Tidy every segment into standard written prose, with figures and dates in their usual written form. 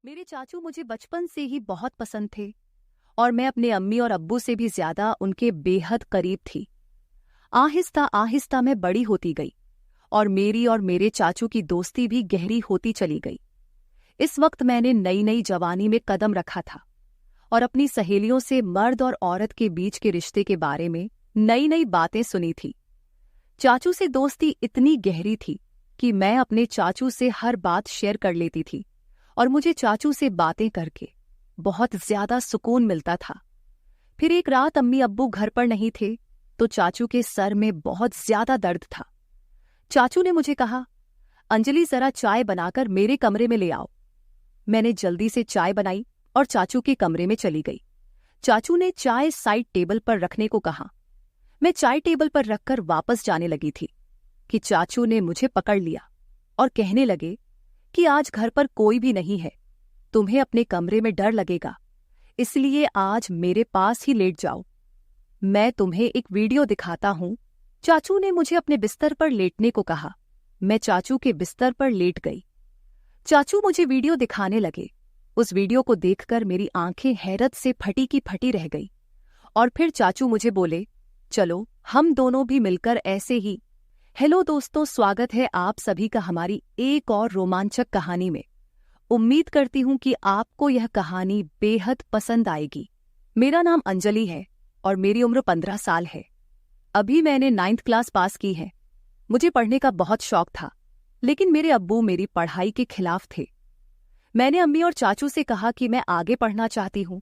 मेरे चाचू मुझे बचपन से ही बहुत पसंद थे और मैं अपने अम्मी और अब्बू से भी ज्यादा उनके बेहद करीब थी। आहिस्ता आहिस्ता मैं बड़ी होती गई और मेरी और मेरे चाचू की दोस्ती भी गहरी होती चली गई। इस वक्त मैंने नई नई जवानी में कदम रखा था और अपनी सहेलियों से मर्द और औरत के बीच के रिश्ते के बारे में नई नई बातें सुनी थी। चाचू से दोस्ती इतनी गहरी थी कि मैं अपने चाचू से हर बात शेयर कर लेती थी और मुझे चाचू से बातें करके बहुत ज्यादा सुकून मिलता था। फिर एक रात अम्मी अब्बू घर पर नहीं थे तो चाचू के सर में बहुत ज्यादा दर्द था। चाचू ने मुझे कहा, अंजलि जरा चाय बनाकर मेरे कमरे में ले आओ। मैंने जल्दी से चाय बनाई और चाचू के कमरे में चली गई। चाचू ने चाय साइड टेबल पर रखने को कहा। मैं चाय टेबल पर रखकर वापस जाने लगी थी कि चाचू ने मुझे पकड़ लिया और कहने लगे कि आज घर पर कोई भी नहीं है, तुम्हें अपने कमरे में डर लगेगा, इसलिए आज मेरे पास ही लेट जाओ। मैं तुम्हें एक वीडियो दिखाता हूं। चाचू ने मुझे अपने बिस्तर पर लेटने को कहा। मैं चाचू के बिस्तर पर लेट गई। चाचू मुझे वीडियो दिखाने लगे। उस वीडियो को देखकर मेरी आंखें हैरत से फटी की फटी रह गई और फिर चाचू मुझे बोले, चलो हम दोनों भी मिलकर ऐसे ही। हेलो दोस्तों, स्वागत है आप सभी का हमारी एक और रोमांचक कहानी में। उम्मीद करती हूं कि आपको यह कहानी बेहद पसंद आएगी। मेरा नाम अंजलि है और मेरी उम्र 15 साल है। अभी मैंने 9th क्लास पास की है। मुझे पढ़ने का बहुत शौक था, लेकिन मेरे अब्बू मेरी पढ़ाई के खिलाफ थे। मैंने अम्मी और चाचू से कहा कि मैं आगे पढ़ना चाहती हूं,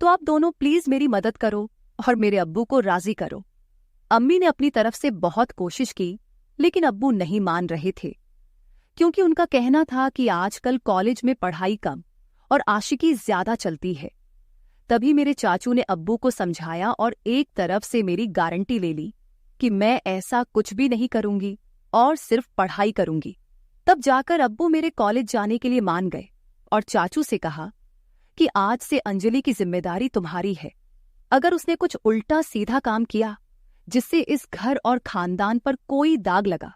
तो आप दोनों प्लीज मेरी मदद करो और मेरे अब्बू को राजी करो। अम्मी ने अपनी तरफ से बहुत कोशिश की, लेकिन अब्बू नहीं मान रहे थे, क्योंकि उनका कहना था कि आजकल कॉलेज में पढ़ाई कम और आशिकी ज्यादा चलती है। तभी मेरे चाचू ने अब्बू को समझाया और एक तरफ से मेरी गारंटी ले ली कि मैं ऐसा कुछ भी नहीं करूंगी और सिर्फ पढ़ाई करूंगी। तब जाकर अब्बू मेरे कॉलेज जाने के लिए मान गए और चाचू से कहा कि आज से अंजलि की जिम्मेदारी तुम्हारी है। अगर उसने कुछ उल्टा सीधा काम किया जिससे इस घर और खानदान पर कोई दाग लगा,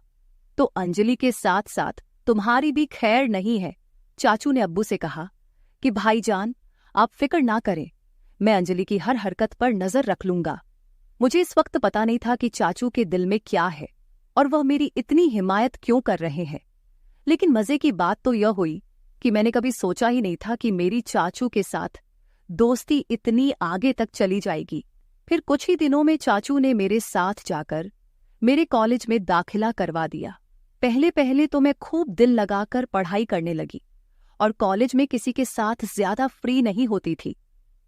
तो अंजलि के साथ साथ तुम्हारी भी खैर नहीं है। चाचू ने अब्बू से कहा कि भाईजान, आप फिक्र ना करें, मैं अंजलि की हर हरकत पर नजर रख लूंगा। मुझे इस वक्त पता नहीं था कि चाचू के दिल में क्या है और वह मेरी इतनी हिमायत क्यों कर रहे हैं। लेकिन मजे की बात तो यह हुई कि मैंने कभी सोचा ही नहीं था कि मेरी चाचू के साथ दोस्ती इतनी आगे तक चली जाएगी। फिर कुछ ही दिनों में चाचू ने मेरे साथ जाकर मेरे कॉलेज में दाखिला करवा दिया। पहले पहले तो मैं खूब दिल लगाकर पढ़ाई करने लगी और कॉलेज में किसी के साथ ज्यादा फ्री नहीं होती थी।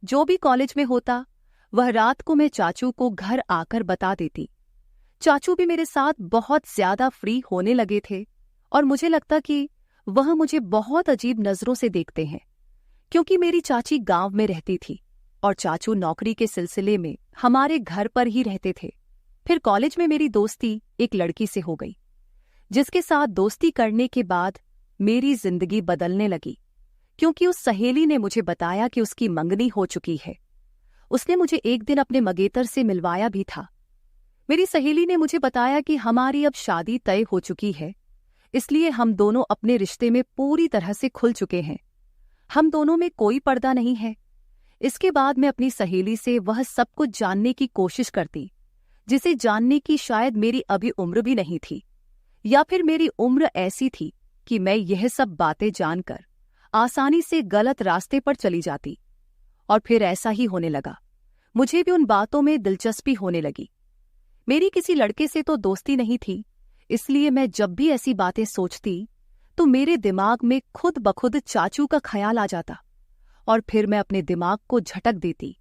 जो भी कॉलेज में होता वह रात को मैं चाचू को घर आकर बता देती। चाचू भी मेरे साथ बहुत ज्यादा फ्री होने लगे थे और मुझे लगता कि वह मुझे बहुत अजीब नजरों से देखते हैं, क्योंकि मेरी चाची गांव में रहती थी और चाचू नौकरी के सिलसिले में हमारे घर पर ही रहते थे। फिर कॉलेज में मेरी दोस्ती एक लड़की से हो गई, जिसके साथ दोस्ती करने के बाद मेरी जिंदगी बदलने लगी, क्योंकि उस सहेली ने मुझे बताया कि उसकी मंगनी हो चुकी है। उसने मुझे एक दिन अपने मंगेतर से मिलवाया भी था। मेरी सहेली ने मुझे बताया कि हमारी अब शादी तय हो चुकी है, इसलिए हम दोनों अपने रिश्ते में पूरी तरह से खुल चुके हैं। हम दोनों में कोई पर्दा नहीं है। इसके बाद मैं अपनी सहेली से वह सब कुछ जानने की कोशिश करती, जिसे जानने की शायद मेरी अभी उम्र भी नहीं थी, या फिर मेरी उम्र ऐसी थी कि मैं यह सब बातें जानकर आसानी से गलत रास्ते पर चली जाती। और फिर ऐसा ही होने लगा। मुझे भी उन बातों में दिलचस्पी होने लगी। मेरी किसी लड़के से तो दोस्ती नहीं थी, इसलिए मैं जब भी ऐसी बातें सोचती तो मेरे दिमाग में खुद ब खुद चाचू का ख्याल आ जाता और फिर मैं अपने दिमाग को झटक देती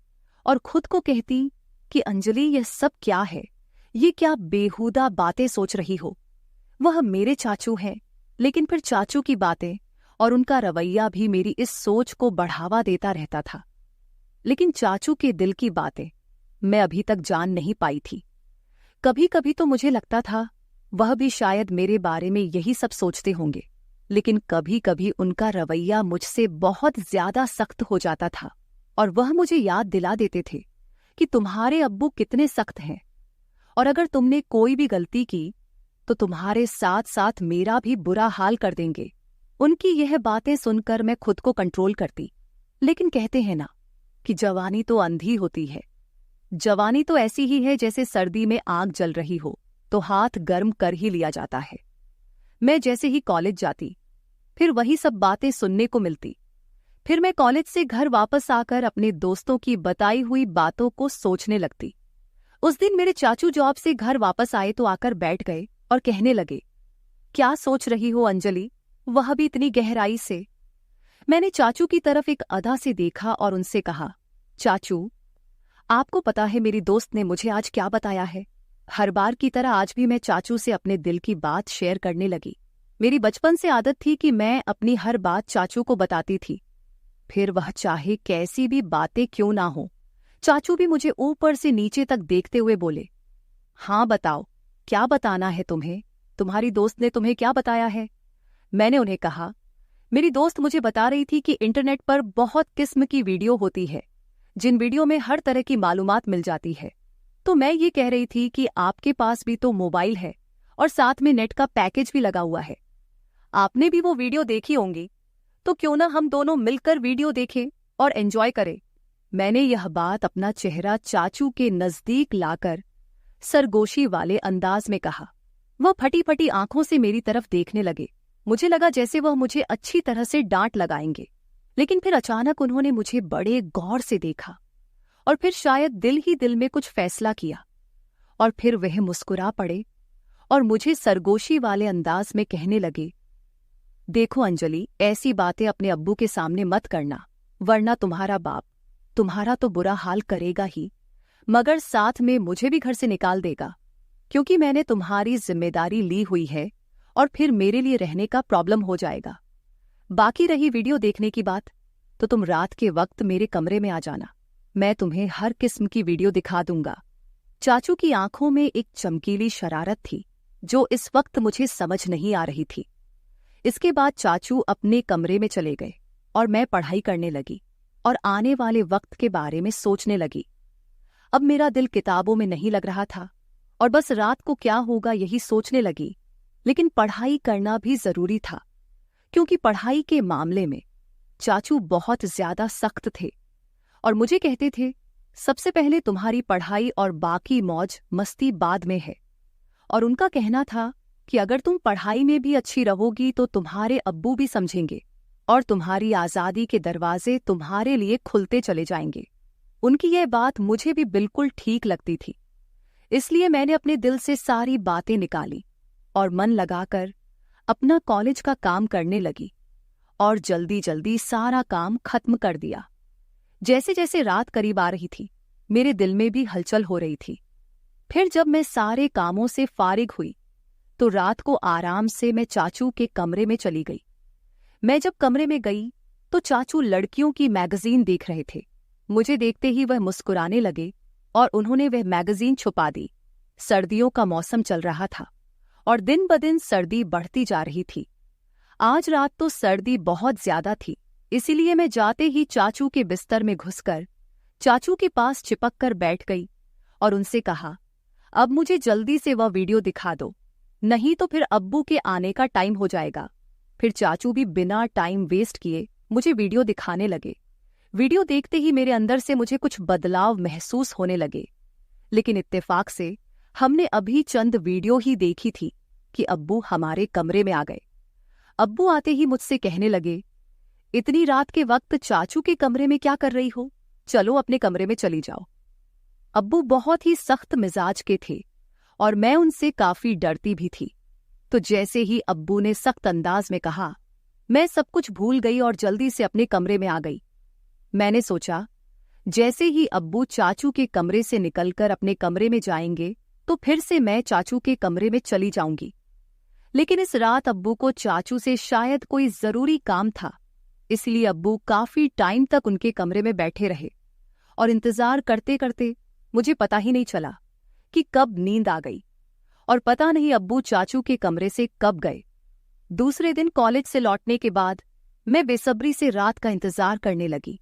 और खुद को कहती कि अंजलि, यह सब क्या है? ये क्या बेहुदा बातें सोच रही हो? वह मेरे चाचू हैं, लेकिन फिर चाचू की बातें और उनका रवैया भी मेरी इस सोच को बढ़ावा देता रहता था। लेकिन चाचू के दिल की बातें मैं अभी तक जान नहीं पाई थी। कभी कभी तो मुझे लगता था वह भी शायद मेरे बारे में यही सब सोचते होंगे, लेकिन कभी कभी उनका रवैया मुझसे बहुत ज्यादा सख्त हो जाता था और वह मुझे याद दिला देते थे कि तुम्हारे अब्बू कितने सख्त हैं और अगर तुमने कोई भी गलती की तो तुम्हारे साथ साथ मेरा भी बुरा हाल कर देंगे। उनकी यह बातें सुनकर मैं खुद को कंट्रोल करती, लेकिन कहते हैं ना कि जवानी तो अंधी होती है। जवानी तो ऐसी ही है जैसे सर्दी में आग जल रही हो तो हाथ गर्म कर ही लिया जाता है। मैं जैसे ही कॉलेज जाती, फिर वही सब बातें सुनने को मिलती। फिर मैं कॉलेज से घर वापस आकर अपने दोस्तों की बताई हुई बातों को सोचने लगती। उस दिन मेरे चाचू जॉब से घर वापस आए तो आकर बैठ गए और कहने लगे, क्या सोच रही हो अंजलि, वह भी इतनी गहराई से। मैंने चाचू की तरफ एक अदा से देखा और उनसे कहा, चाचू, आपको पता है मेरी दोस्त ने मुझे आज क्या बताया है। हर बार की तरह आज भी मैं चाचू से अपने दिल की बात शेयर करने लगी। मेरी बचपन से आदत थी कि मैं अपनी हर बात चाचू को बताती थी, फिर वह चाहे कैसी भी बातें क्यों ना हो। चाचू भी मुझे ऊपर से नीचे तक देखते हुए बोले, हाँ बताओ, क्या बताना है तुम्हें, तुम्हारी दोस्त ने तुम्हें क्या बताया है। मैंने उन्हें कहा, मेरी दोस्त मुझे बता रही थी कि इंटरनेट पर बहुत किस्म की वीडियो होती है, जिन वीडियो में हर तरह की मालूमात मिल जाती है। तो मैं ये कह रही थी कि आपके पास भी तो मोबाइल है और साथ में नेट का पैकेज भी लगा हुआ है, आपने भी वो वीडियो देखी होंगी, तो क्यों ना हम दोनों मिलकर वीडियो देखें और एंजॉय करें। मैंने यह बात अपना चेहरा चाचू के नजदीक लाकर सरगोशी वाले अंदाज में कहा। वह फटी फटी आंखों से मेरी तरफ देखने लगे। मुझे लगा जैसे वह मुझे अच्छी तरह से डांट लगाएंगे, लेकिन फिर अचानक उन्होंने मुझे बड़े गौर से देखा और फिर शायद दिल ही दिल में कुछ फैसला किया और फिर वह मुस्कुरा पड़े और मुझे सरगोशी वाले अंदाज में कहने लगे, देखो अंजलि, ऐसी बातें अपने अब्बू के सामने मत करना, वरना तुम्हारा बाप तुम्हारा तो बुरा हाल करेगा ही, मगर साथ में मुझे भी घर से निकाल देगा, क्योंकि मैंने तुम्हारी जिम्मेदारी ली हुई है और फिर मेरे लिए रहने का प्रॉब्लम हो जाएगा। बाकी रही वीडियो देखने की बात, तो तुम रात के वक्त मेरे कमरे में आ जाना, मैं तुम्हें हर किस्म की वीडियो दिखा दूंगा। चाचू की आंखों में एक चमकीली शरारत थी जो इस वक्त मुझे समझ नहीं आ रही थी। इसके बाद चाचू अपने कमरे में चले गए और मैं पढ़ाई करने लगी और आने वाले वक्त के बारे में सोचने लगी। अब मेरा दिल किताबों में नहीं लग रहा था और बस रात को क्या होगा यही सोचने लगी, लेकिन पढ़ाई करना भी जरूरी था, क्योंकि पढ़ाई के मामले में चाचू बहुत ज्यादा सख्त थे और मुझे कहते थे, सबसे पहले तुम्हारी पढ़ाई और बाकी मौज मस्ती बाद में है। और उनका कहना था कि अगर तुम पढ़ाई में भी अच्छी रहोगी तो तुम्हारे अब्बू भी समझेंगे और तुम्हारी आज़ादी के दरवाजे तुम्हारे लिए खुलते चले जाएंगे। उनकी यह बात मुझे भी बिल्कुल ठीक लगती थी, इसलिए मैंने अपने दिल से सारी बातें निकाली और मन लगाकर अपना कॉलेज का काम करने लगी और जल्दी जल्दी सारा काम खत्म कर दिया। जैसे जैसे रात करीब आ रही थी, मेरे दिल में भी हलचल हो रही थी। फिर जब मैं सारे कामों से फारिग हुई तो रात को आराम से मैं चाचू के कमरे में चली गई। मैं जब कमरे में गई तो चाचू लड़कियों की मैगजीन देख रहे थे। मुझे देखते ही वह मुस्कुराने लगे और उन्होंने वह मैगजीन छुपा दी। सर्दियों का मौसम चल रहा था और दिन ब दिन सर्दी बढ़ती जा रही थी। आज रात तो सर्दी बहुत ज्यादा थी, इसीलिए मैं जाते ही चाचू के बिस्तर में घुसकर चाचू के पास चिपक कर बैठ गई और उनसे कहा, अब मुझे जल्दी से वह वीडियो दिखा दो, नहीं तो फिर अब्बू के आने का टाइम हो जाएगा। फिर चाचू भी बिना टाइम वेस्ट किए मुझे वीडियो दिखाने लगे। वीडियो देखते ही मेरे अंदर से मुझे कुछ बदलाव महसूस होने लगे, लेकिन इत्तेफाक से हमने अभी चंद वीडियो ही देखी थी कि अब्बू हमारे कमरे में आ गए। अब्बू आते ही मुझसे कहने लगे, इतनी रात के वक्त चाचू के कमरे में क्या कर रही हो, चलो अपने कमरे में चली जाओ। अब्बू बहुत ही सख्त मिजाज के थे और मैं उनसे काफी डरती भी थी। तो जैसे ही अब्बू ने सख्त अंदाज में कहा, मैं सब कुछ भूल गई और जल्दी से अपने कमरे में आ गई। मैंने सोचा, जैसे ही अब्बू चाचू के कमरे से निकलकर अपने कमरे में जाएंगे तो फिर से मैं चाचू के कमरे में चली जाऊंगी। लेकिन इस रात अब्बू को चाचू से शायद कोई जरूरी काम था, इसलिए अब्बू काफी टाइम तक उनके कमरे में बैठे रहे और इंतजार करते करते मुझे पता ही नहीं चला कि कब नींद आ गई और पता नहीं अब्बू चाचू के कमरे से कब गए। दूसरे दिन कॉलेज से लौटने के बाद मैं बेसब्री से रात का इंतजार करने लगी,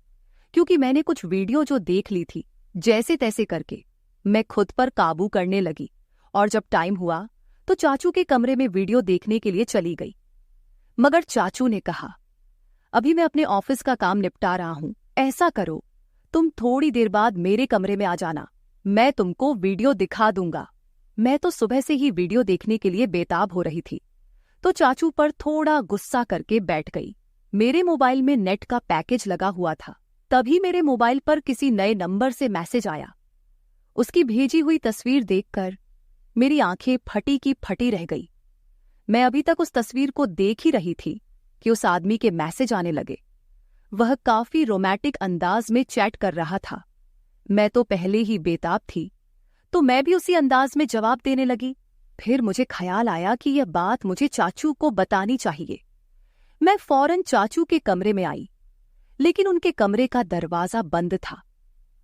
क्योंकि मैंने कुछ वीडियो जो देख ली थी, जैसे तैसे करके मैं खुद पर काबू करने लगी और जब टाइम हुआ तो चाचू के कमरे में वीडियो देखने के लिए चली गई। मगर चाचू ने कहा, अभी मैं अपने ऑफिस का काम निपटा रहा हूं, ऐसा करो, तुम थोड़ी देर बाद मेरे कमरे में आ जाना, मैं तुमको वीडियो दिखा दूंगा। मैं तो सुबह से ही वीडियो देखने के लिए बेताब हो रही थी, तो चाचू पर थोड़ा गुस्सा करके बैठ गई। मेरे मोबाइल में नेट का पैकेज लगा हुआ था। तभी मेरे मोबाइल पर किसी नए नंबर से मैसेज आया। उसकी भेजी हुई तस्वीर देखकर मेरी आंखें फटी की फटी रह गई। मैं अभी तक उस तस्वीर को देख ही रही थी कि उस आदमी के मैसेज आने लगे। वह काफी रोमांटिक अंदाज में चैट कर रहा था। मैं तो पहले ही बेताब थी, तो मैं भी उसी अंदाज में जवाब देने लगी। फिर मुझे ख्याल आया कि यह बात मुझे चाचू को बतानी चाहिए। मैं फौरन चाचू के कमरे में आई, लेकिन उनके कमरे का दरवाजा बंद था।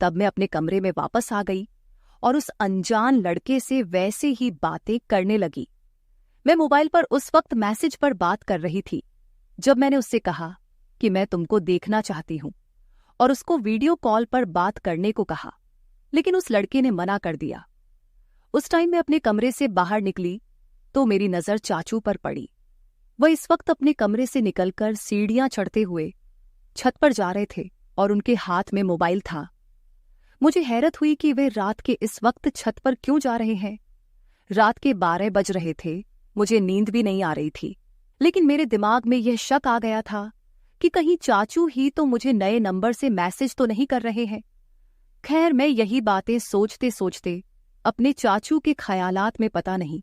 तब मैं अपने कमरे में वापस आ गई और उस अनजान लड़के से वैसे ही बातें करने लगी। मैं मोबाइल पर उस वक्त मैसेज पर बात कर रही थी जब मैंने उससे कहा कि मैं तुमको देखना चाहती हूं, और उसको वीडियो कॉल पर बात करने को कहा, लेकिन उस लड़के ने मना कर दिया। उस टाइम मैं अपने कमरे से बाहर निकली तो मेरी नजर चाचू पर पड़ी। वह इस वक्त अपने कमरे से निकलकर सीढ़ियां चढ़ते हुए छत पर जा रहे थे और उनके हाथ में मोबाइल था। मुझे हैरत हुई कि वे रात के इस वक्त छत पर क्यों जा रहे हैं। रात के 12 बज रहे थे, मुझे नींद भी नहीं आ रही थी, लेकिन मेरे दिमाग में यह शक आ गया था कि कहीं चाचू ही तो मुझे नए नंबर से मैसेज तो नहीं कर रहे हैं। खैर, मैं यही बातें सोचते सोचते अपने चाचू के ख्यालात में पता नहीं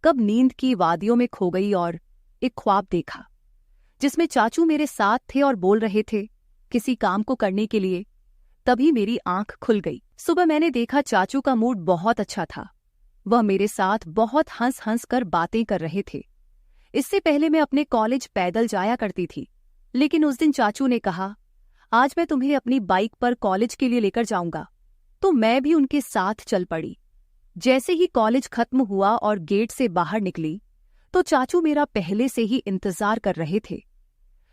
कब नींद की वादियों में खो गई और एक ख्वाब देखा जिसमें चाचू मेरे साथ थे और बोल रहे थे किसी काम को करने के लिए। तभी मेरी आंख खुल गई। सुबह मैंने देखा चाचू का मूड बहुत अच्छा था। वह मेरे साथ बहुत हंस हंस कर बातें कर रहे थे। इससे पहले मैं अपने कॉलेज पैदल जाया करती थी, लेकिन उस दिन चाचू ने कहा, आज मैं तुम्हें अपनी बाइक पर कॉलेज के लिए लेकर जाऊंगा, तो मैं भी उनके साथ चल पड़ी। जैसे ही कॉलेज खत्म हुआ और गेट से बाहर निकली तो चाचू मेरा पहले से ही इंतजार कर रहे थे।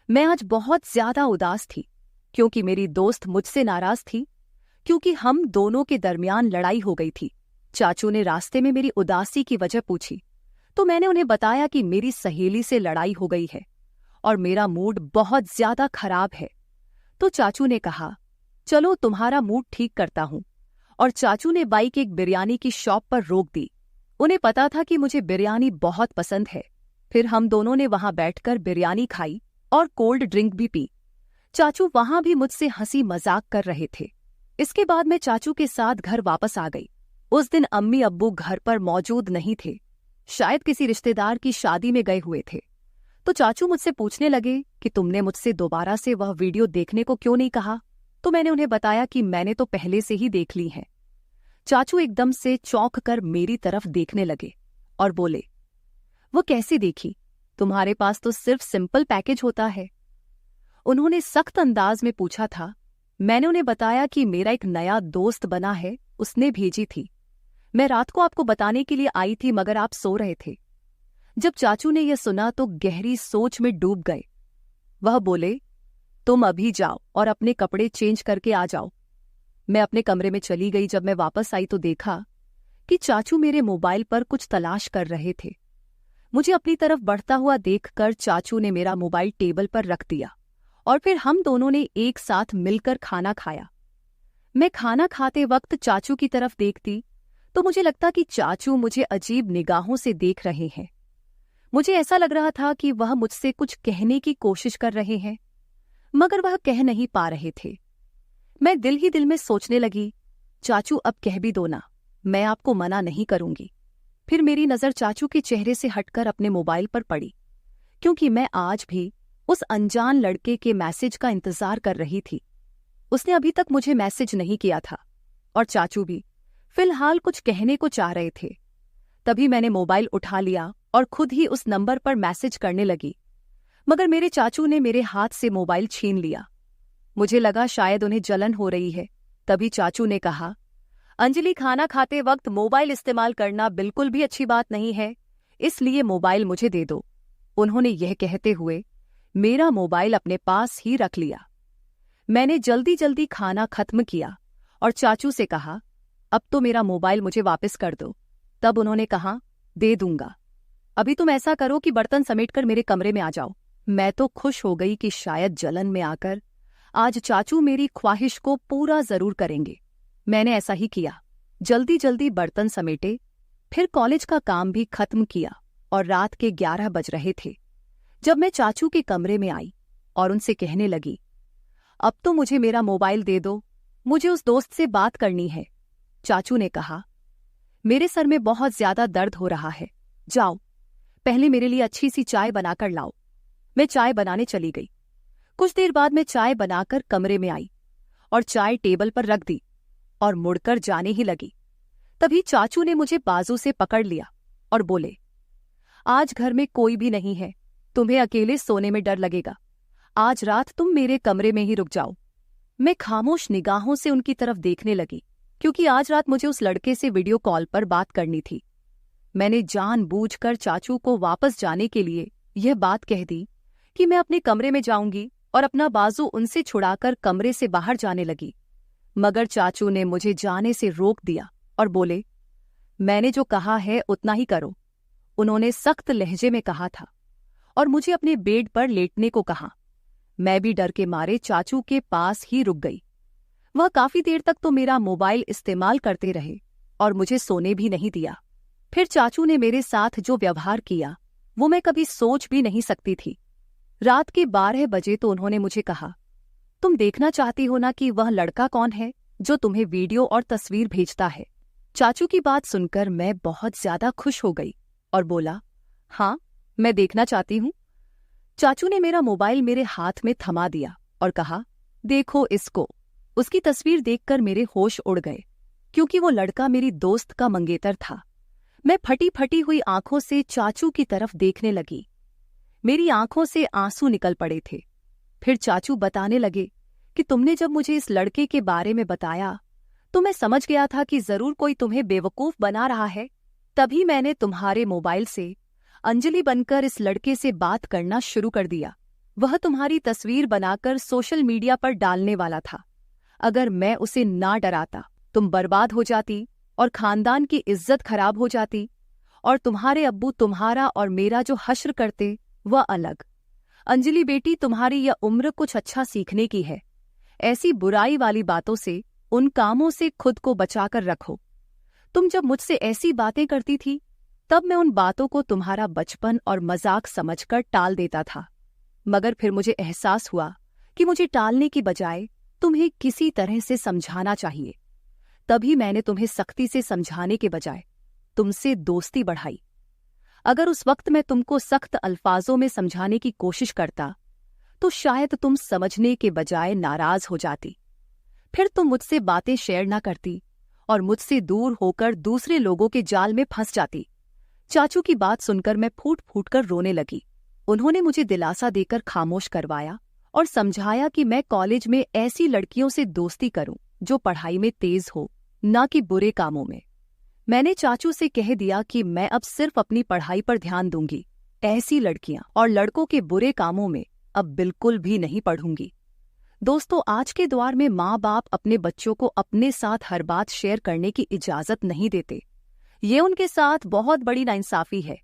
मैं आज बहुत ज्यादा उदास थी क्योंकि मेरी दोस्त मुझसे नाराज थी, क्योंकि हम दोनों के दरमियान लड़ाई हो गई थी। चाचू ने रास्ते में मेरी उदासी की वजह पूछी तो मैंने उन्हें बताया कि मेरी सहेली से लड़ाई हो गई है और मेरा मूड बहुत ज्यादा खराब है। तो चाचू ने कहा, चलो तुम्हारा मूड ठीक करता हूं, और चाचू ने बाइक एक बिरयानी की शॉप पर रोक दी। उन्हें पता था कि मुझे बिरयानी बहुत पसंद है। फिर हम दोनों ने वहां बैठकर बिरयानी खाई और कोल्ड ड्रिंक भी पी। चाचू वहां भी मुझसे हंसी मजाक कर रहे थे। इसके बाद मैं चाचू के साथ घर वापस आ गई। उस दिन अम्मी अब्बू घर पर मौजूद नहीं थे, शायद किसी रिश्तेदार की शादी में गए हुए थे। तो चाचू मुझसे पूछने लगे कि तुमने मुझसे दोबारा से वह वीडियो देखने को क्यों नहीं कहा। तो मैंने उन्हें बताया कि मैंने तो पहले से ही देख ली है। चाचू एकदम से चौंक कर मेरी तरफ देखने लगे और बोले, वो कैसे देखी? तुम्हारे पास तो सिर्फ सिंपल पैकेज होता है। उन्होंने सख्त अंदाज में पूछा था। मैंने उन्हें बताया कि मेरा एक नया दोस्त बना है, उसने भेजी थी। मैं रात को आपको बताने के लिए आई थी, मगर आप सो रहे थे। जब चाचू ने यह सुना तो गहरी सोच में डूब गए। वह बोले, तुम अभी जाओ और अपने कपड़े चेंज करके आ जाओ। मैं अपने कमरे में चली गई। जब मैं वापस आई तो देखा कि चाचू मेरे मोबाइल पर कुछ तलाश कर रहे थे। मुझे अपनी तरफ बढ़ता हुआ देखकर चाचू ने मेरा मोबाइल टेबल पर रख दिया और फिर हम दोनों ने एक साथ मिलकर खाना खाया। मैं खाना खाते वक्त चाचू की तरफ देखती तो मुझे लगता कि चाचू मुझे अजीब निगाहों से देख रहे हैं। मुझे ऐसा लग रहा था कि वह मुझसे कुछ कहने की कोशिश कर रहे हैं, मगर वह कह नहीं पा रहे थे। मैं दिल ही दिल में सोचने लगी, चाचू अब कह भी दो ना, मैं आपको मना नहीं करूंगी। फिर मेरी नजर चाचू के चेहरे से हटकर अपने मोबाइल पर पड़ी, क्योंकि मैं आज भी उस अनजान लड़के के मैसेज का इंतजार कर रही थी। उसने अभी तक मुझे मैसेज नहीं किया था और चाचू भी फिलहाल कुछ कहने को चाह रहे थे। तभी मैंने मोबाइल उठा लिया और खुद ही उस नंबर पर मैसेज करने लगी, मगर मेरे चाचू ने मेरे हाथ से मोबाइल छीन लिया। मुझे लगा शायद उन्हें जलन हो रही है। तभी चाचू ने कहा, अंजलि, खाना खाते वक्त मोबाइल इस्तेमाल करना बिल्कुल भी अच्छी बात नहीं है, इसलिए मोबाइल मुझे दे दो। उन्होंने यह कहते हुए मेरा मोबाइल अपने पास ही रख लिया। मैंने जल्दी जल्दी खाना खत्म किया और चाचू से कहा, अब तो मेरा मोबाइल मुझे वापस कर दो। तब उन्होंने कहा, दे दूंगा। अभी तुम ऐसा करो कि बर्तन समेटकर मेरे कमरे में आ जाओ। मैं तो खुश हो गई कि शायद जलन में आकर आज चाचू मेरी ख्वाहिश को पूरा जरूर करेंगे। मैंने ऐसा ही किया। जल्दी जल्दी बर्तन समेटे, फिर कॉलेज का काम भी खत्म किया और रात के 11 बज रहे थे जब मैं चाचू के कमरे में आई और उनसे कहने लगी, अब तो मुझे मेरा मोबाइल दे दो, मुझे उस दोस्त से बात करनी है। चाचू ने कहा, मेरे सर में बहुत ज्यादा दर्द हो रहा है, जाओ पहले मेरे लिए अच्छी सी चाय बनाकर लाओ। मैं चाय बनाने चली गई। कुछ देर बाद मैं चाय बनाकर कमरे में आई और चाय टेबल पर रख दी और मुड़कर जाने ही लगी। तभी चाचू ने मुझे बाजू से पकड़ लिया और बोले, आज घर में कोई भी नहीं है, तुम्हें अकेले सोने में डर लगेगा, आज रात तुम मेरे कमरे में ही रुक जाओ। मैं खामोश निगाहों से उनकी तरफ देखने लगी, क्योंकि आज रात मुझे उस लड़के से वीडियो कॉल पर बात करनी थी। मैंने जानबूझकर चाचू को वापस जाने के लिए यह बात कह दी कि मैं अपने कमरे में जाऊंगी और अपना बाजू उनसे छुड़ाकर कमरे से बाहर जाने लगी। मगर चाचू ने मुझे जाने से रोक दिया और बोले, मैंने जो कहा है उतना ही करो। उन्होंने सख्त लहजे में कहा था और मुझे अपने बेड पर लेटने को कहा। मैं भी डर के मारे चाचू के पास ही रुक गई। वह काफी देर तक तो मेरा मोबाइल इस्तेमाल करते रहे और मुझे सोने भी नहीं दिया। फिर चाचू ने मेरे साथ जो व्यवहार किया वो मैं कभी सोच भी नहीं सकती थी। रात के 12 बजे तो उन्होंने मुझे कहा, तुम देखना चाहती हो ना कि वह लड़का कौन है जो तुम्हें वीडियो और तस्वीर भेजता है। चाचू की बात सुनकर मैं बहुत ज्यादा खुश हो गई और बोला, हाँ मैं देखना चाहती हूँ। चाचू ने मेरा मोबाइल मेरे हाथ में थमा दिया और कहा, देखो इसको। उसकी तस्वीर देखकर मेरे होश उड़ गए, क्योंकि वो लड़का मेरी दोस्त का मंगेतर था। मैं फटी फटी हुई आंखों से चाचू की तरफ देखने लगी। मेरी आंखों से आंसू निकल पड़े थे। फिर चाचू बताने लगे कि तुमने जब मुझे इस लड़के के बारे में बताया तो मैं समझ गया था कि जरूर कोई तुम्हें बेवकूफ बना रहा है। तभी मैंने तुम्हारे मोबाइल से अंजलि बनकर इस लड़के से बात करना शुरू कर दिया। वह तुम्हारी तस्वीर बनाकर सोशल मीडिया पर डालने वाला था। अगर मैं उसे ना डराता तुम बर्बाद हो जाती और खानदान की इज्जत खराब हो जाती, और तुम्हारे अब्बू तुम्हारा और मेरा जो हश्र करते वह अलग। अंजलि बेटी, तुम्हारी यह उम्र कुछ अच्छा सीखने की है। ऐसी बुराई वाली बातों से, उन कामों से खुद को बचाकर रखो। तुम जब मुझसे ऐसी बातें करती थी तब मैं उन बातों को तुम्हारा बचपन और मजाक समझकर टाल देता था, मगर फिर मुझे एहसास हुआ कि मुझे टालने की बजाय तुम्हें किसी तरह से समझाना चाहिए। तभी मैंने तुम्हें सख्ती से समझाने के बजाय तुमसे दोस्ती बढ़ाई। अगर उस वक्त मैं तुमको सख्त अल्फाजों में समझाने की कोशिश करता तो शायद तुम समझने के बजाय नाराज हो जाती। फिर तुम मुझसे बातें शेयर ना करती और मुझसे दूर होकर दूसरे लोगों के जाल में फंस जाती। चाचू की बात सुनकर मैं फूट फूट कर रोने लगी। उन्होंने मुझे दिलासा देकर खामोश करवाया और समझाया कि मैं कॉलेज में ऐसी लड़कियों से दोस्ती करूं जो पढ़ाई में तेज हो, ना कि बुरे कामों में। मैंने चाचू से कह दिया कि मैं अब सिर्फ अपनी पढ़ाई पर ध्यान दूंगी, ऐसी लड़कियां और लड़कों के बुरे कामों में अब बिल्कुल भी नहीं पढ़ूंगी। दोस्तों, आज के दौर में माँ बाप अपने बच्चों को अपने साथ हर बात शेयर करने की इजाजत नहीं देते। ये उनके साथ बहुत बड़ी नाइंसाफी है।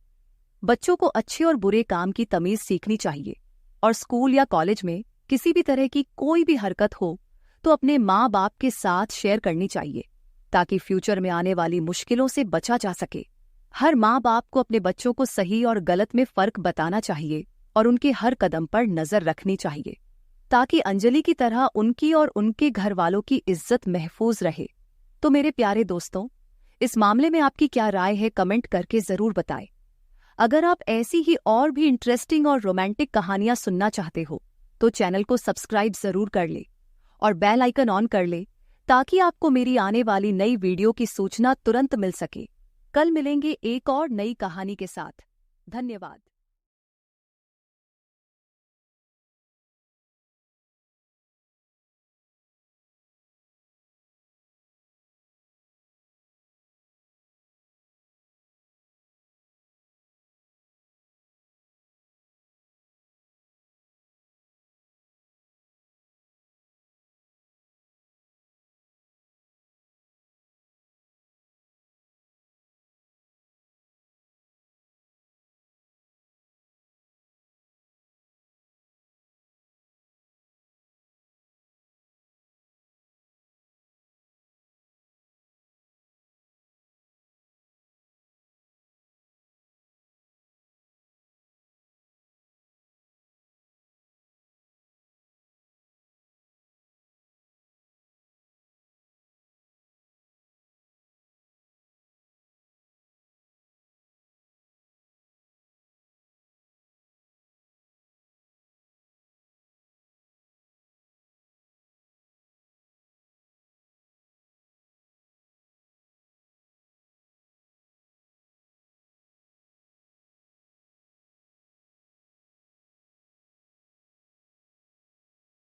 बच्चों को अच्छे और बुरे काम की तमीज सीखनी चाहिए और स्कूल या कॉलेज में किसी भी तरह की कोई भी हरकत हो तो अपने माँ बाप के साथ शेयर करनी चाहिए, ताकि फ्यूचर में आने वाली मुश्किलों से बचा जा सके। हर माँ बाप को अपने बच्चों को सही और गलत में फर्क बताना चाहिए और उनके हर कदम पर नजर रखनी चाहिए, ताकि अंजलि की तरह उनकी और उनके घर वालों की इज्जत महफूज रहे। तो मेरे प्यारे दोस्तों, इस मामले में आपकी क्या राय है, कमेंट करके जरूर बताएं। अगर आप ऐसी ही और भी इंटरेस्टिंग और रोमांटिक कहानियां सुनना चाहते हो तो चैनल को सब्सक्राइब जरूर कर ले और बेल आइकन ऑन कर ले, ताकि आपको मेरी आने वाली नई वीडियो की सूचना तुरंत मिल सके। कल मिलेंगे एक और नई कहानी के साथ। धन्यवाद।